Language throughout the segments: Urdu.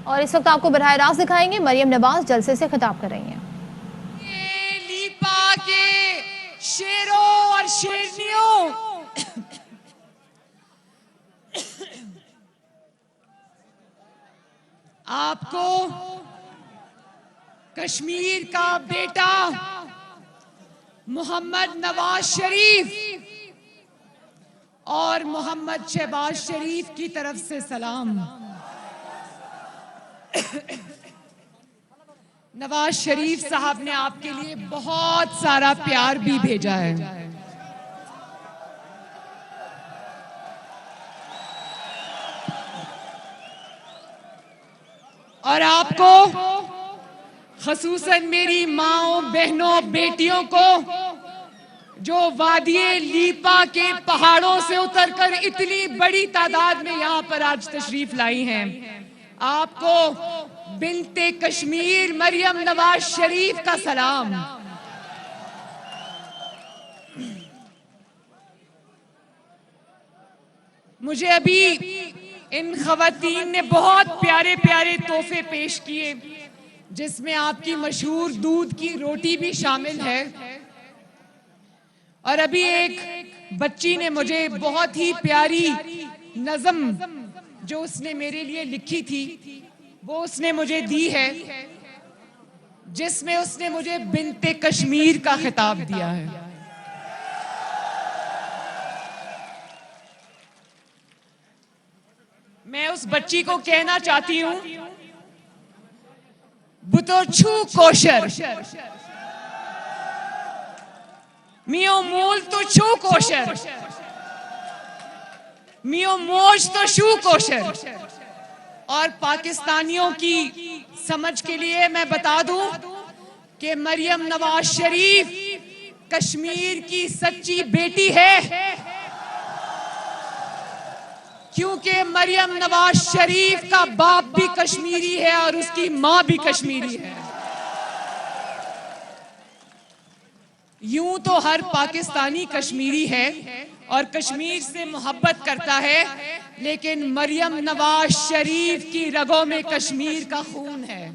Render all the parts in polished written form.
اور اس وقت آپ کو براہ راست دکھائیں گے مریم نواز جلسے سے خطاب کر رہی ہیں۔ لیپا کے شیروں اور شیرنیوں، آپ کو کشمیر کا بیٹا محمد نواز شریف اور محمد شہباز شریف کی طرف سے سلام۔ نواز شریف صاحب نے آپ کے لیے بہت سارا پیار بھی بھیجا ہے، اور آپ کو خصوصاً میری ماؤں، بہنوں، بیٹیوں کو جو وادی لیپا کے پہاڑوں سے اتر کر اتنی بڑی تعداد میں یہاں پر آج تشریف لائی ہیں، آپ کو بنت کشمیر مریم نواز شریف کا سلام۔ مجھے ابھی ان خواتین نے بہت پیارے پیارے تحفے پیش کیے، جس میں آپ کی مشہور دودھ کی روٹی بھی شامل ہے، اور ابھی ایک بچی نے مجھے بہت ہی پیاری نظم جو اس نے میرے لیے لکھی تھی وہ اس نے مجھے دی ہے، جس میں اس نے مجھے بنت کشمیر کا خطاب دیا ہے۔ میں اس بچی کو کہنا چاہتی ہوں، بتو چھو کوشر میو مول تو چھو کوشر میو موج تو شو کوشر۔ اور پاکستانیوں کی سمجھ کے لیے میں بتا دوں کہ مریم نواز شریف کشمیر کی سچی بیٹی ہے، کیونکہ مریم نواز شریف کا باپ بھی کشمیری ہے اور اس کی ماں بھی کشمیری ہے۔ یوں تو ہر پاکستانی کشمیری ہے اور کشمیر سے محبت کرتا ہے، لیکن مریم نواز شریف کی رگوں میں کشمیر کا خون ہے،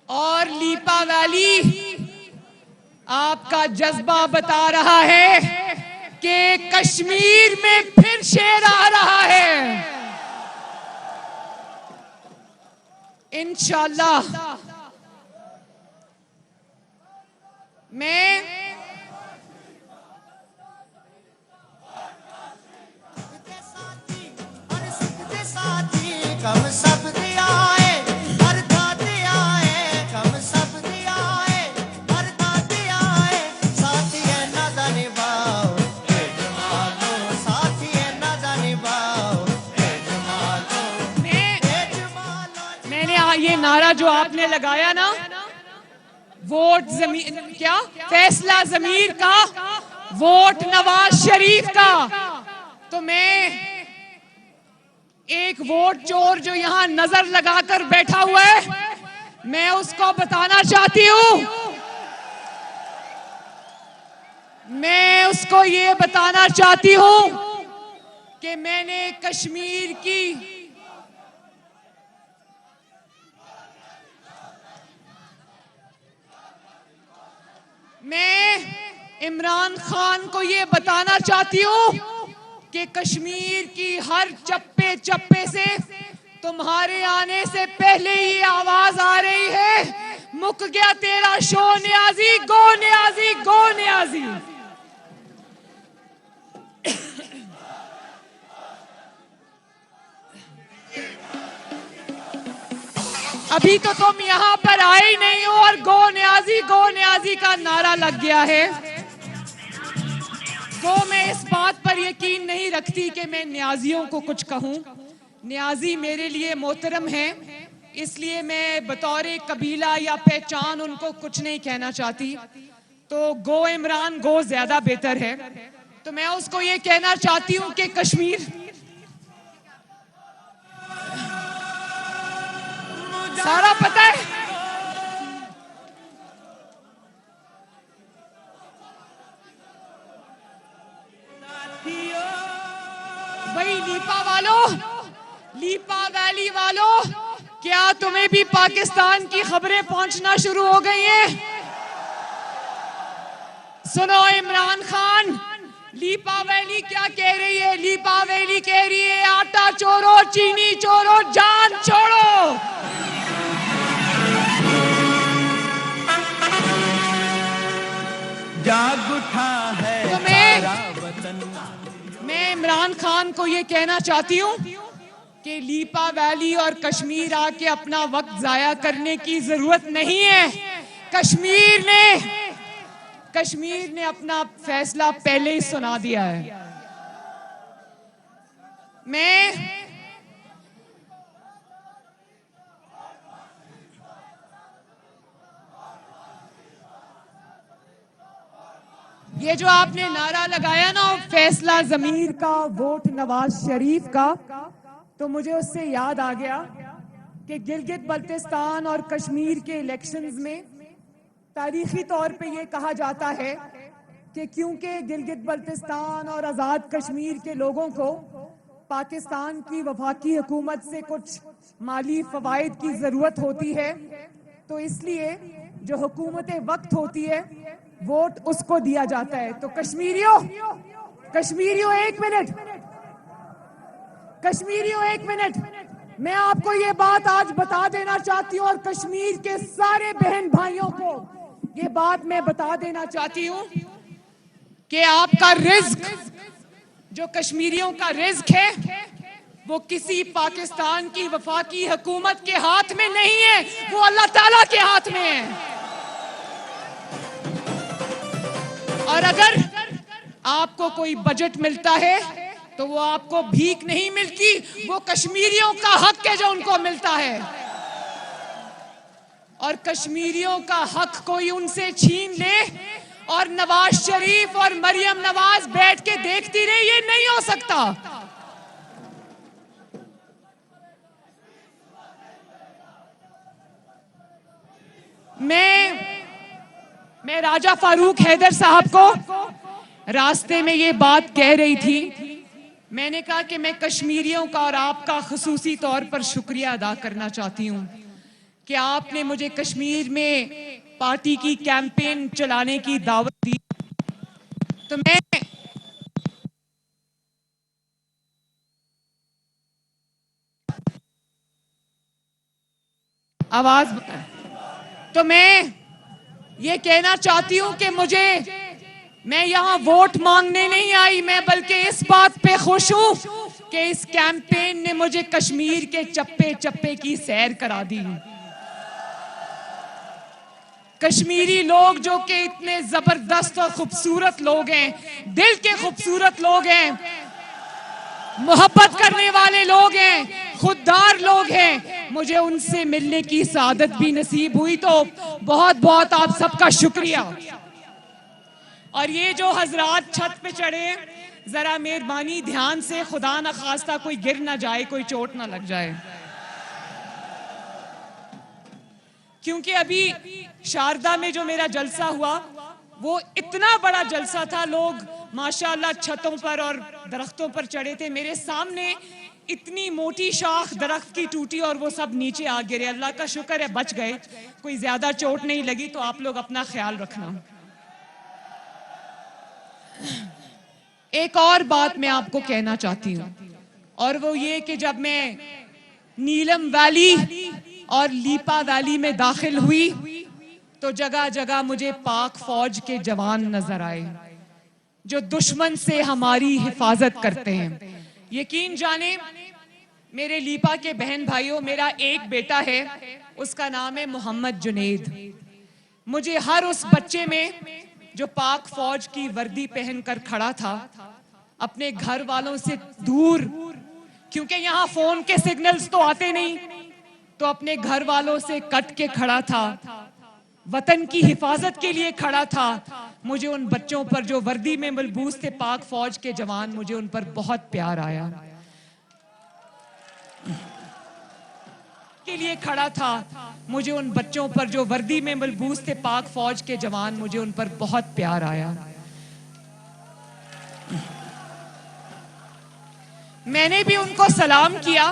اور لیپا ویلی آپ کا جذبہ بتا رہا ہے کہ کشمیر میں پھر شیر آ رہا ہے۔ انشاءاللہ میں کم سب دیا ہے ہر دیا ہے، کم سب دیا ہے ہر دیا ہے، ساتھی نظر نبھاؤ جمالو، ساتھی نظر نبھاؤ جمالو۔ میں نے یہ نعرہ جو آپ نے لگایا نا، ووٹ کیا فیصلہ ضمیر کا، ووٹ نواز شریف کا، تو میں ایک ووٹ چور جو یہاں نظر لگا کر بیٹھا ہوا ہے، میں اس کو بتانا چاہتی ہوں، میں اس کو یہ بتانا چاہتی ہوں کہ میں نے کشمیر کی میں عمران خان کو یہ بتانا چاہتی ہوں کہ کشمیر کی ہر چپے چپے سے تمہارے آنے سے پہلے ہی آواز آ رہی ہے، مک گیا تیرا شو نیازی، گو نیازی، گو نیازی۔ ابھی تو تم یہاں پر آئے ہی نہیں ہو اور گو نیازی کا نعرہ لگ گیا ہے۔ تو میں اس بات پر یقین نہیں رکھتی کہ میں نیازیوں کو کچھ کہوں، نیازی میرے لیے محترم ہیں، اس لیے میں بطور قبیلہ یا پہچان ان کو کچھ نہیں کہنا چاہتی، تو گو عمران گو زیادہ بہتر ہے۔ تو میں اس کو یہ کہنا چاہتی ہوں کہ کشمیر سارا پتہ ہے، بھائی لیپا والوں، لیپا ویلی والوں، کیا تمہیں بھی پاکستان کی خبریں پہنچنا شروع ہو گئی ہیں؟ سنو عمران خان، لیپا ویلی کیا کہہ رہی ہے؟ لیپا ویلی کہہ رہی ہے آٹا چورو، چینی چورو، جان چھوڑو۔ جاگ اٹھا ہے سارا وطن۔ میں عمران خان کو یہ کہنا چاہتی ہوں کہ لیپا ویلی اور کشمیر آ کے اپنا وقت ضائع کرنے کی ضرورت نہیں ہے۔ کشمیر نے اپنا فیصلہ پہلے ہی سنا دیا ہے۔ یہ جو آپ نے نعرہ لگایا نا، فیصلہ ضمیر کا، ووٹ نواز شریف کا، تو مجھے اس سے یاد آ گیا کہ گلگت بلتستان اور کشمیر کے الیکشنز میں تاریخی طور پہ یہ کہا جاتا ہے کہ کیونکہ گلگت بلتستان اور آزاد کشمیر کے لوگوں کو پاکستان کی وفاقی حکومت سے کچھ مالی فوائد کی ضرورت ہوتی ہے، تو اس لیے جو حکومت وقت ہوتی ہے ووٹ اس کو دیا جاتا ہے۔ تو کشمیریوں ایک منٹ، میں آپ کو یہ بات آج بتا دینا چاہتی ہوں، اور کشمیر کے سارے بہن بھائیوں کو یہ بات میں بتا دینا چاہتی ہوں کہ آپ کا رزق، جو کشمیریوں کا رزق ہے، وہ کسی پاکستان کی وفاقی حکومت کے ہاتھ میں نہیں ہے، وہ اللہ تعالیٰ کے ہاتھ میں ہے۔ اور اگر آپ کو کوئی بجٹ ملتا ہے تو وہ آپ کو بھیک نہیں ملتی، وہ کشمیریوں کا حق ہے جو ان کو ملتا ہے، اور کشمیریوں کا حق کوئی ان سے چھین لے اور نواز شریف اور مریم نواز بیٹھ کے دیکھتی رہے، یہ نہیں ہو سکتا۔ میں راجہ فاروق حیدر صاحب کو راستے میں یہ بات کہہ رہی تھی، میں نے کہا کہ میں کشمیریوں کا اور آپ کا خصوصی طور پر شکریہ ادا کرنا چاہتی ہوں کہ آپ نے مجھے کشمیر میں پارٹی کی کیمپین چلانے کی دعوت دی۔ تو میں یہ کہنا چاہتی ہوں کہ میں یہاں ووٹ مانگنے نہیں آئی، میں بلکہ اس بات پہ خوش ہوں کہ اس کیمپین نے مجھے کشمیر کے چپے چپے کی سیر کرا دی۔ کشمیری لوگ جو کہ اتنے زبردست اور خوبصورت لوگ ہیں، دل کے خوبصورت لوگ ہیں، محبت کرنے والے لوگ ہیں، خوددار لوگ ہیں، مجھے ان سے ملنے کی سعادت بھی نصیب ہوئی، تو بہت بہت آپ سب کا شکریہ۔ اور یہ جو حضرات چھت پہ چڑھے، ذرا مہربانی دھیان سے، خدا نہ خواستہ کوئی گر نہ جائے، کوئی چوٹ نہ لگ جائے، کیونکہ ابھی شاردا میں جو میرا جلسہ ہوا وہ اتنا بڑا جلسہ تھا، لوگ ماشاءاللہ چھتوں پر اور درختوں پر چڑھے تھے، میرے سامنے اتنی موٹی شاخ درخت کی ٹوٹی اور وہ سب نیچے آ گرے، اللہ کا شکر ہے بچ گئے، کوئی زیادہ چوٹ نہیں لگی، تو آپ لوگ اپنا خیال رکھنا۔ ایک اور بات میں آپ کو کہنا چاہتی ہوں، اور وہ یہ کہ جب میں نیلم ویلی اور لیپا ویلی میں داخل ہوئی تو جگہ جگہ مجھے پاک فوج کے جوان نظر آئے جو دشمن سے ہماری حفاظت کرتے ہیں۔ یقین جانیں میرے لیپا کے بہن بھائیوں، میرا ایک بیٹا ہے، اس کا نام ہے محمد جنید۔ مجھے ہر اس بچے میں جو پاک فوج کی وردی پہن کر کھڑا تھا، اپنے گھر والوں سے دور، کیونکہ یہاں فون کے سگنلز تو آتے نہیں، تو اپنے گھر والوں سے کٹ کے کھڑا تھا، وطن کی حفاظت کے لیے کھڑا تھا۔ مجھے ان بچوں پر جو وردی میں ملبوس تھے پاک فوج کے جوان، مجھے ان پر بہت پیار آیا، کے لیے کھڑا تھا۔ مجھے ان بچوں پر جو وردی میں ملبوس تھے پاک فوج کے جوان، مجھے ان پر بہت پیار آیا۔ میں نے بھی ان کو سلام کیا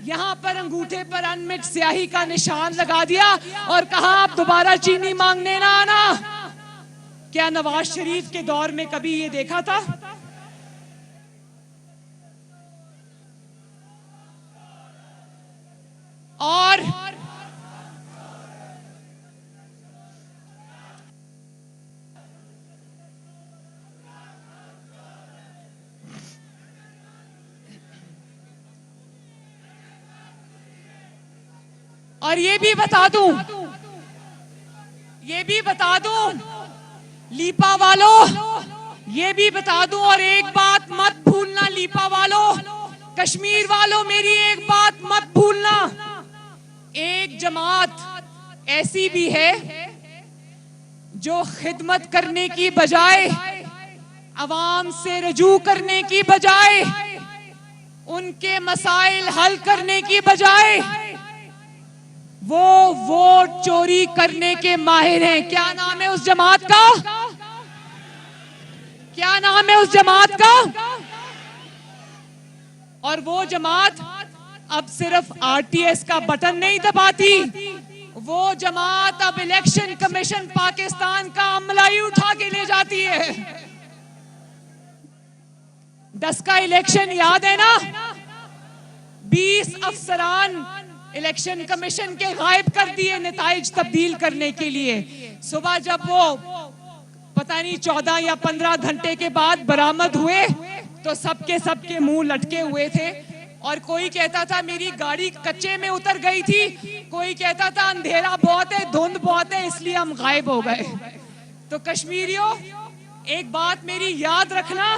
یہاں پر انگوٹھے پر انمٹ سیاہی کا نشان لگا دیا اور کہا آپ دوبارہ چینی مانگنے نہ آنا. کیا نواز شریف کے دور میں کبھی یہ دیکھا تھا؟ اور یہ بھی بتا دوں لیپا والوں، یہ بھی بتا دوں اور ایک بات مت بھولنا لیپا والوں، کشمیر والوں میری ایک بات مت بھولنا، ایک جماعت ایسی بھی ہے جو خدمت کرنے کی بجائے، عوام سے رجوع کرنے کی بجائے، ان کے مسائل حل کرنے کی بجائے وہ ووٹ چوری کرنے کے ماہر ہیں. کیا نام ہے اس جماعت کا؟ کیا نام ہے اس جماعت کا؟ اور وہ جماعت اب صرف آر ٹی ایس کا بٹن نہیں دباتی، وہ جماعت اب الیکشن کمیشن پاکستان کا عملہ ہی اٹھا کے لے جاتی ہے. 10 کا الیکشن یاد ہے نا؟ 20 افسران الیکشن کمیشن کے غائب کر دیے نتائج تبدیل کرنے کے لیے. صبح جب وہ پتہ نہیں 14 یا 15 گھنٹے کے بعد برآمد ہوئے تو سب کے منہ لٹکے ہوئے تھے، اور کوئی کہتا تھا میری گاڑی کچے میں اتر گئی تھی، کوئی کہتا تھا اندھیرا بہت ہے، دھند بہت ہے، اس لیے ہم غائب ہو گئے. تو کشمیریوں ایک بات میری یاد رکھنا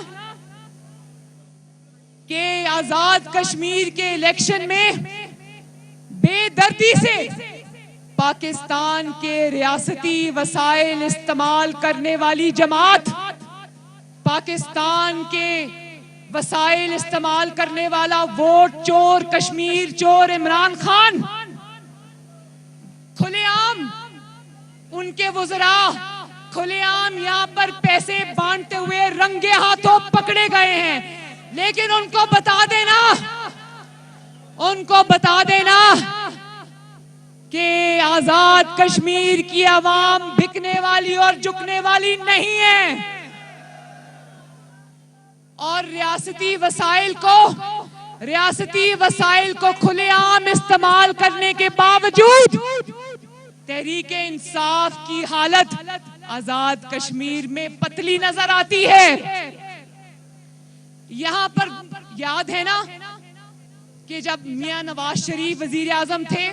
کہ آزاد کشمیر کے الیکشن میں بے دردی سے پاکستان کے ریاستی وسائل استعمال کرنے والی جماعت، پاکستان کے وسائل استعمال کرنے والا ووٹ چور، کشمیر چور عمران خان کھلے عام ان کے وزراء کھلے عام یہاں پر پیسے بانٹتے ہوئے رنگے ہاتھوں پکڑے گئے ہیں. لیکن ان کو بتا دینا کہ آزاد کشمیر کی عوام بکنے والی اور جھکنے والی نہیں ہے، اور ریاستی وسائل کو کھلے عام استعمال کرنے کے باوجود تحریک انصاف کی حالت آزاد کشمیر میں پتلی نظر آتی ہے. یہاں پر یاد ہے نا کہ جب میاں نواز شریف وزیر اعظم تھے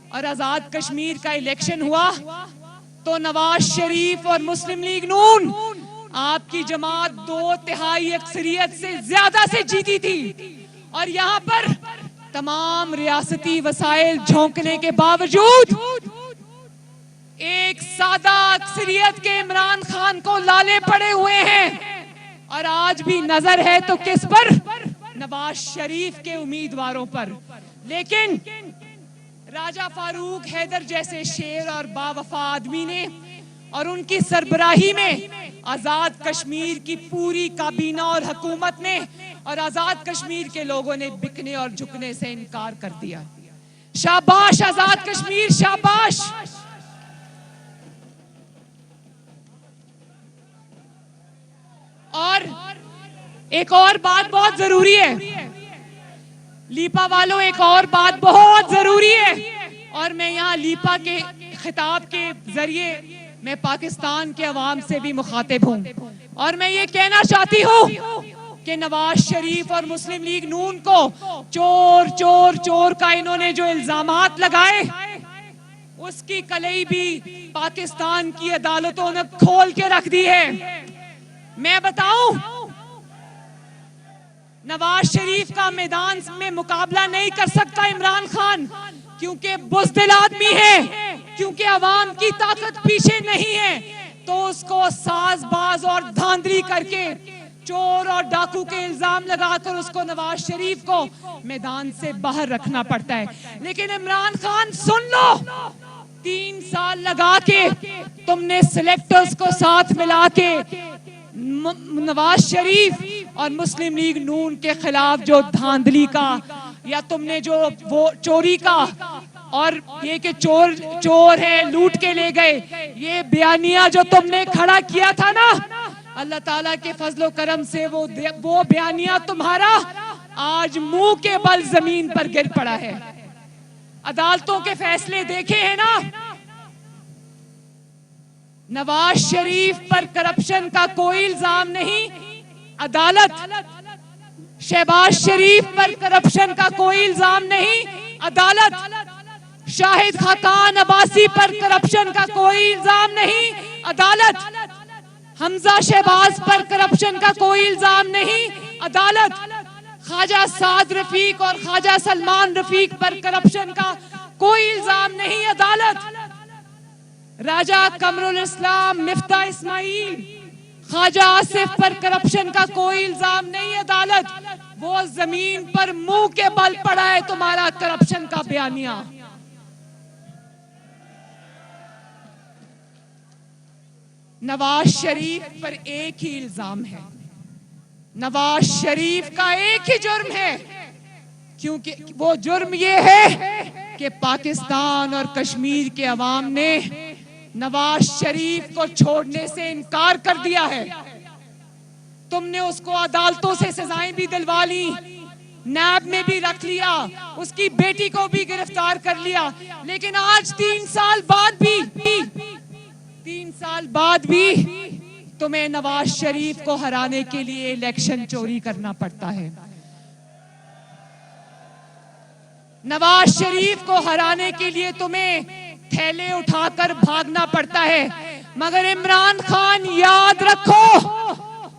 اور آزاد کشمیر کا الیکشن ہوا تو نواز شریف اور مسلم لیگ نون آپ کی جماعت 2/3 اکثریت سے زیادہ سے جیتی تھی، اور یہاں پر تمام ریاستی وسائل جھونکنے کے باوجود ایک سادہ اکثریت کے عمران خان کو لالے پڑے ہوئے ہیں. اور آج بھی نظر ہے تو کس پر؟ نواز شریف کے امیدواروں پر. لیکن راجہ فاروق حیدر جیسے شیر اور باوفا آدمی نے اور ان کی سربراہی میں آزاد کشمیر کی پوری کابینہ اور حکومت نے اور آزاد کشمیر کے لوگوں نے بکنے اور جھکنے سے انکار کر دیا. شاباش آزاد کشمیر، شاباش. اور ایک اور بات بہت ضروری ہے لیپا والوں، ایک اور بات بہت ضروری ہے، اور میں یہاں لیپا کے خطاب کے ذریعے میں پاکستان کے عوام سے بھی مخاطب ہوں، اور میں یہ کہنا چاہتی ہوں کہ نواز شریف اور مسلم لیگ نون کو چور چور چور کا انہوں نے جو الزامات لگائے اس کی کلئی بھی پاکستان کی عدالتوں نے کھول کے رکھ دی ہے. میں بتاؤں، نواز شریف کا میدان میں مقابلہ نہیں کر سکتا عمران خان، کیونکہ بزدل آدمی ہے، کیونکہ عوام کی طاقت پیچھے نہیں ہے، تو اس کو ساز باز اور دھاندلی کر کے چور اور ڈاکو کے الزام لگا کر اس کو نواز شریف کو میدان سے باہر رکھنا پڑتا ہے. لیکن عمران خان سن لو، 3 سال لگا کے تم نے سلیکٹرز کو ساتھ ملا کے نواز شریف اور مسلم لیگ نون کے خلاف جو دھاندلی کا یا تم نے جو وہ چوری کا اور یہ کہ چور ہے لوٹ کے لے گئے، یہ بیانیہ جو تم نے کھڑا کیا تھا نا، اللہ تعالیٰ کے فضل و کرم سے وہ بیانیہ تمہارا آج منہ کے بل زمین پر گر پڑا ہے۔ عدالتوں کے فیصلے دیکھے ہیں نا، نواز شریف پر کرپشن کا کوئی الزام نہیں، عدالت۔ شہباز شریف پر کرپشن کا کوئی الزام نہیں، عدالت۔ شاہد خاقان عباسی پر کرپشن کا کوئی الزام نہیں، عدالت۔ حمزہ شہباز پر کرپشن کا کوئی الزام نہیں، عدالت۔ خواجہ سعد رفیق اور خواجہ سلمان رفیق پر کرپشن کا کوئی الزام نہیں، عدالت۔ راجہ قمر الاسلام مفتاح اسماعیل خواجہ آصف پر کرپشن کا کوئی الزام نہیں، عدالت۔ وہ زمین پر منہ کے بل پڑا ہے تمہارا کرپشن کا بیانیہ۔ نواز شریف پر ایک ہی الزام ہے، نواز شریف کا ایک ہی جرم ہے، کیونکہ وہ جرم یہ ہے کہ پاکستان اور کشمیر کے عوام نے نواز شریف کو چھوڑنے سے انکار کر دیا ہے۔ تم نے اس کو عدالتوں سے سزائیں بھی دلوا لی، نیب میں بھی رکھ لیا، اس کی بیٹی کو بھی گرفتار کر لیا، لیکن آج 3 سال بعد بھی تمہیں نواز شریف کو ہرانے کے لیے الیکشن چوری کرنا پڑتا ہے۔ نواز شریف کو ہرانے کے لیے تمہیں تھیلے اٹھا کر بھاگنا پڑتا ہے، مگر عمران خان یاد رکھو،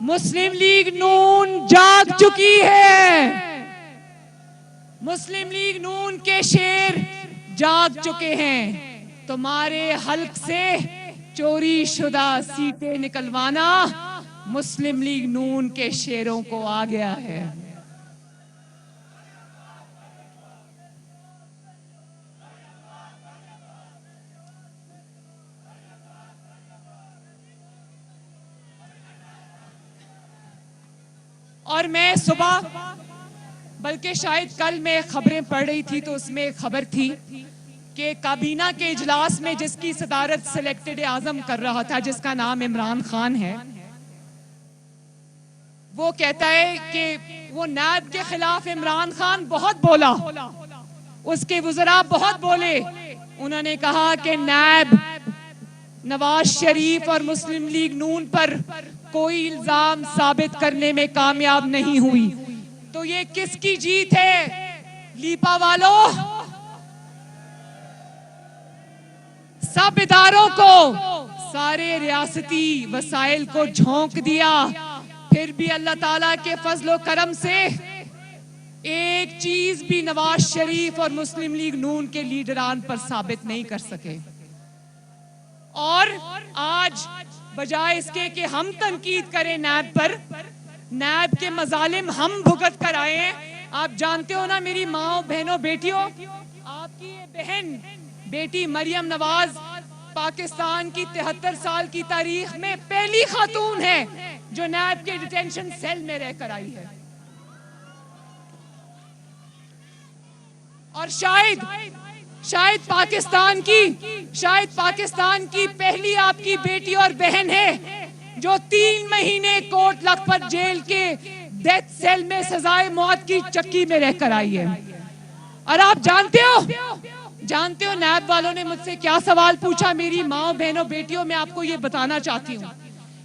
مسلم لیگ نون جاگ چکی ہے، مسلم لیگ نون کے شیر جاگ چکے ہیں۔ تمہارے حلق سے چوری شدہ سیٹیں نکلوانا مسلم لیگ نون کے شیروں کو آ گیا ہے۔ اور میں صبح، بلکہ شاید کل میں خبریں پڑھ رہی تھی تو اس میں ایک خبر تھی کہ کابینہ کے اجلاس میں جس کی صدارت سلیکٹڈ اعظم کر رہا تھا، جس کا نام عمران خان ہے، وہ کہتا ہے کہ وہ نیب کے خلاف عمران خان بہت بولا، اس کے وزراء بہت بولے، انہوں نے کہا کہ نیب نواز شریف اور مسلم لیگ نون پر کوئی الزام ثابت کرنے میں کامیاب نہیں ہوئی۔ تو یہ کس کی جیت ہے لیپا والوں؟ سب اداروں کو، سارے ریاستی وسائل کو جھونک دیا، پھر بھی اللہ تعالیٰ کے فضل و کرم سے ایک چیز بھی نواز شریف اور مسلم لیگ نون کے لیڈران پر ثابت نہیں کر سکے۔ اور آج بجائے اس کے کہ ہم تنقید کریں نیب پر، نیب کے مظالم ہم بھگت کر آئے ہیں۔ آپ جانتے ہو نا میری ماں بہنوں بیٹیوں، آپ کی یہ بہن بیٹی مریم نواز پاکستان کی 73 سال کی تاریخ میں پہلی خاتون ہے جو نیب کے ڈیٹینشن سیل میں رہ کر آئی ہے۔ اور شاید پاکستان کی پہلی آپ کی بیٹی اور بہن ہے جو 3 مہینے کوٹ لکھپت جیل کے ڈیتھ سیل میں سزائے موت کی چکی میں رہ کر آئی ہے۔ اور آپ جانتے ہو نیب والوں نے مجھ سے کیا سوال پوچھا؟ میری ماں بہنوں بیٹیوں، میں آپ کو یہ بتانا چاہتی ہوں،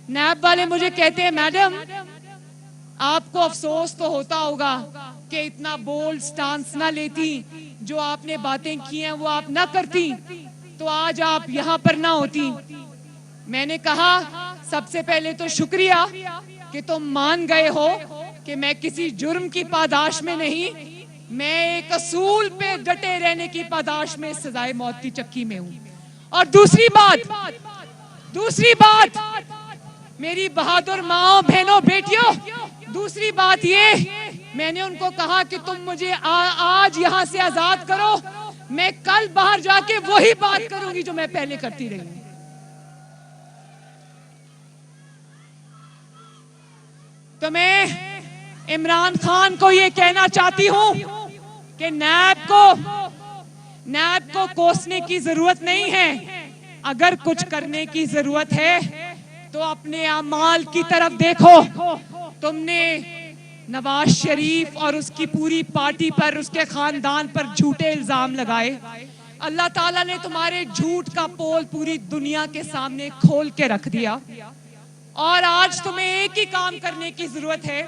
نیب والے مجھے کہتے ہیں میڈم آپ کو افسوس تو ہوتا ہوگا کہ اتنا بولڈ سٹانس نہ لیتی، جو آپ نے باتیں کی ہیں وہ آپ نہ کرتی تو آج آپ یہاں پر نہ ہوتی۔ میں نے کہا سب سے پہلے تو شکریہ کہ تم مان گئے ہو کہ میں کسی جرم کی پاداش میں نہیں، میں ایک اصول پہ ڈٹے رہنے کی پاداش میں سزائے موت کی چکی میں ہوں۔ اور دوسری بات میری بہادر ماں بہنوں بیٹیوں، دوسری بات یہ، میں نے ان کو کہا کہ تم مجھے آج یہاں سے آزاد کرو، میں کل باہر جا کے وہی بات کروں گی جو میں پہلے کرتی رہی ہوں۔ تو میں عمران خان کو یہ کہنا چاہتی ہوں کہ نائب کو کوسنے کی ضرورت نہیں ہے. اگر کچھ کرنے کی ضرورت ہے تو اپنے اعمال کی طرف دیکھو. تم نے نواز شریف اور اس کی پوری پارٹی پر, اس کے خاندان پر جھوٹے الزام لگائے. اللہ تعالیٰ نے تمہارے جھوٹ کا پول پوری دنیا کے سامنے کھول کے رکھ دیا. اور آج تمہیں ایک ہی کام کرنے کی ضرورت ہے,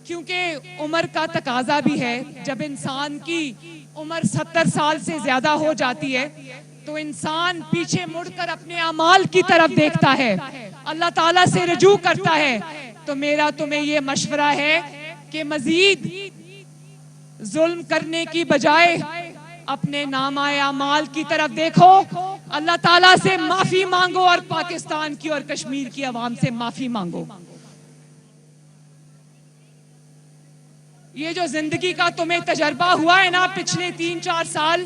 کیونکہ عمر کا تقاضا بھی ہے. جب انسان کی عمر 70 سال سے زیادہ ہو جاتی ہے تو انسان پیچھے مڑ کر اپنے اعمال کی طرف دیکھتا ہے, اللہ تعالیٰ سے رجوع کرتا ہے. تو میرا تمہیں یہ مشورہ ہے کہ مزید ظلم کرنے کی بجائے اپنے نامہ اعمال کی طرف دیکھو, اللہ تعالیٰ سے معافی مانگو اور پاکستان کی اور کشمیر کی عوام سے معافی مانگو. یہ جو زندگی کا تمہیں تجربہ ہوا ہے نا پچھلے 3-4 سال,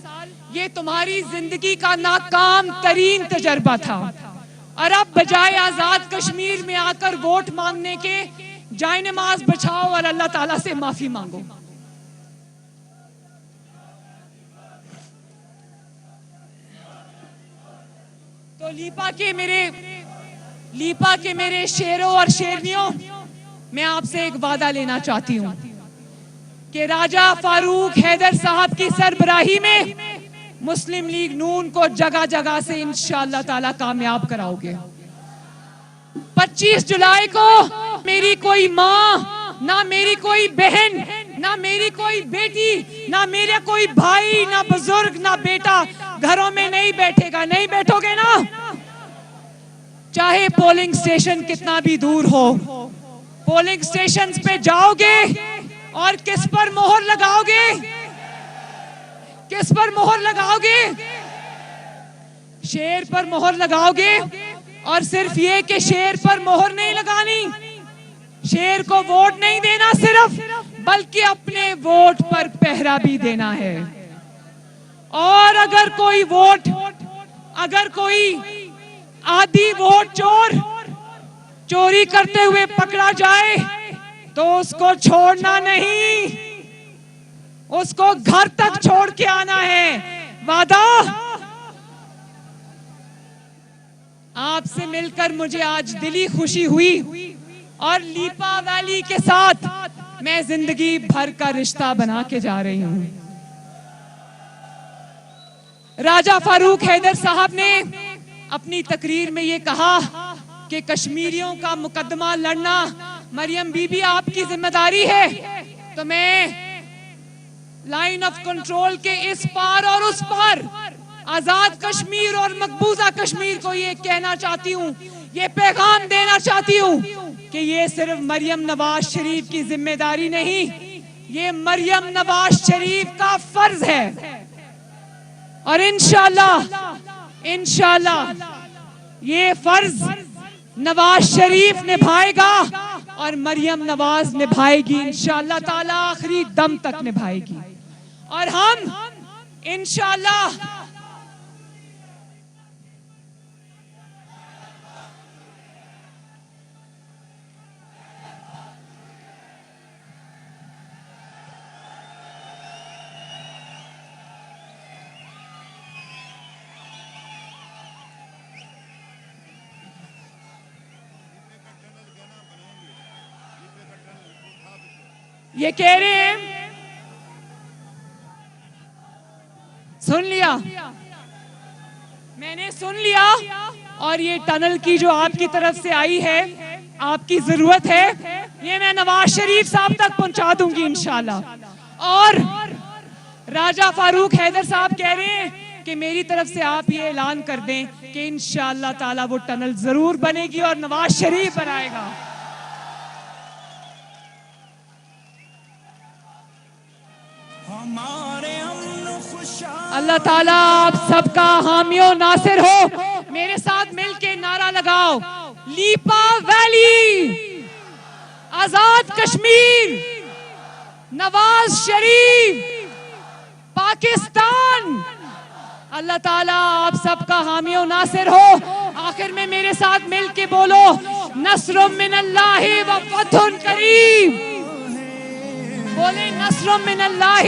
یہ تمہاری زندگی کا ناکام ترین تجربہ تھا. اور اب بجائے آزاد کشمیر میں آ کر ووٹ مانگنے کے, جائے نماز بچھاؤ اور اللہ تعالیٰ سے معافی مانگو. تو لیپا کے میرے شیروں اور شیرنیوں, میں آپ سے ایک وعدہ لینا چاہتی ہوں کہ راجہ فاروق حیدر صاحب کی سربراہی میں مسلم لیگ نون کو جگہ جگہ سے انشاءاللہ تعالی کامیاب کراؤ گے. 25 جولائی کو میری کوئی ماں, نہ میری کوئی بہن, نہ میری کوئی بیٹی, نہ میرا کوئی بھائی, نہ بزرگ, نہ بیٹا گھروں میں نہیں بیٹھے گا. نہیں بیٹھو گے نا, چاہے پولنگ سٹیشن کتنا بھی دور ہو, پولنگ سٹیشنز پہ جاؤ گے اور کس پر مہر لگاؤ گے؟ کس پر مہر لگاؤ گے؟ شیر پر مہر لگاؤ گے. اور صرف یہ کہ شیر پر مہر نہیں لگانی, شیر کو ووٹ نہیں دینا صرف, بلکہ اپنے ووٹ پر پہرا بھی دینا ہے. اور اگر کوئی آدھی ووٹ چوری کرتے ہوئے پکڑا جائے تو اس کو چھوڑنا نہیں, اس کو گھر تک چھوڑ کے آنا ہے. وعدہ. آپ سے مل کر مجھے آج دلی خوشی ہوئی, اور لیپا ویلی کے ساتھ میں زندگی بھر کا رشتہ بنا کے جا رہی ہوں. راجہ فاروق حیدر صاحب نے اپنی تقریر میں یہ کہا کہ کشمیریوں کا مقدمہ لڑنا مریم بی بی آپ کی ذمہ داری ہے. تو میں لائن آف کنٹرول کے اس پار اور اس پار آزاد کشمیر اور مقبوضہ کشمیر کو یہ کہنا چاہتی ہوں, یہ پیغام دینا چاہتی ہوں کہ یہ صرف مریم نواز شریف کی ذمہ داری نہیں, یہ مریم نواز شریف کا فرض ہے. اور انشاءاللہ یہ فرض نواز شریف نبھائے گا اور مریم نواز نبھائے گی, انشاءاللہ تعالی آخری دم تک نبھائے گی. اور ہم انشاءاللہ یہ کہہ رہے ہیں, سن لیا, میں نے سن لیا. اور یہ ٹنل کی جو آپ کی طرف سے آئی ہے, آپ کی ضرورت ہے, یہ میں نواز شریف صاحب تک پہنچا دوں گی انشاءاللہ. اور راجہ فاروق حیدر صاحب کہہ رہے ہیں کہ میری طرف سے آپ یہ اعلان کر دیں کہ انشاءاللہ تعالی وہ ٹنل ضرور بنے گی اور نواز شریف بنائے گا. اللہ تعالیٰ آپ سب کا حامی و ناصر ہو. میرے ساتھ مل کے نعرہ لگاؤ, لیپا ویلی, آزاد کشمیر, نواز شریف, پاکستان. اللہ تعالیٰ آپ سب کا حامی و ناصر ہو. آخر میں میرے ساتھ مل کے بولو, نصر من اللہ و فتح قریب. بولے نصر من اللہ